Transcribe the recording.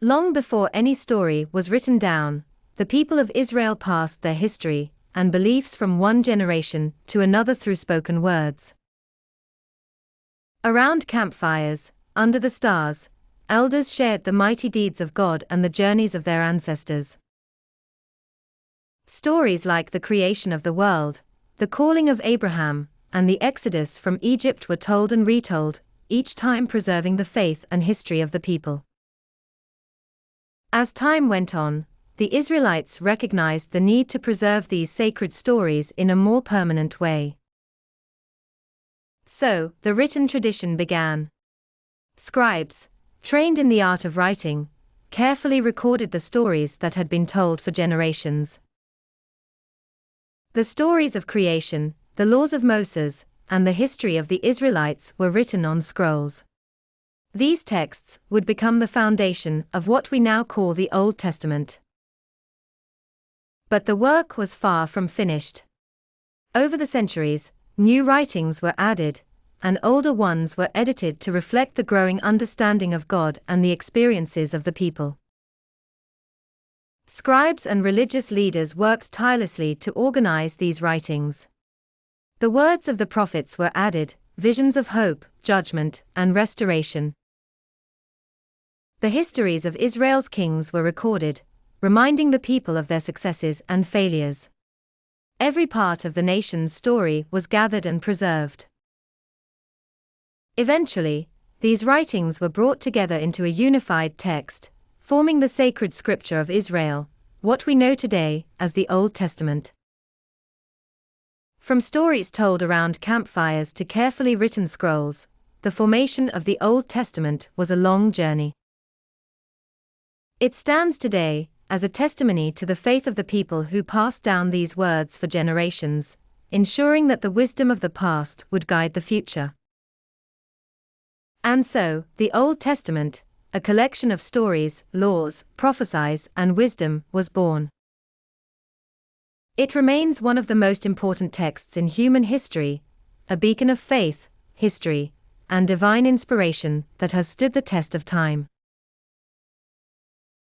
Long before any story was written down, the people of Israel passed their history and beliefs from one generation to another through spoken words. Around campfires, under the stars, elders shared the mighty deeds of God and the journeys of their ancestors. Stories like the creation of the world, the calling of Abraham, and the Exodus from Egypt were told and retold, each time preserving the faith and history of the people. As time went on, the Israelites recognized the need to preserve these sacred stories in a more permanent way. So, the written tradition began. Scribes, trained in the art of writing, carefully recorded the stories that had been told for generations. The stories of creation, the laws of Moses, and the history of the Israelites were written on scrolls. These texts would become the foundation of what we now call the Old Testament. But the work was far from finished. Over the centuries, new writings were added, and older ones were edited to reflect the growing understanding of God and the experiences of the people. Scribes and religious leaders worked tirelessly to organize these writings. The words of the prophets were added, visions of hope, judgment, and restoration. The histories of Israel's kings were recorded, reminding the people of their successes and failures. Every part of the nation's story was gathered and preserved. Eventually, these writings were brought together into a unified text, forming the sacred scripture of Israel, what we know today as the Old Testament. From stories told around campfires to carefully written scrolls, the formation of the Old Testament was a long journey. It stands today as a testimony to the faith of the people who passed down these words for generations, ensuring that the wisdom of the past would guide the future. And so, the Old Testament, a collection of stories, laws, prophecies, and wisdom, was born. It remains one of the most important texts in human history, a beacon of faith, history, and divine inspiration that has stood the test of time.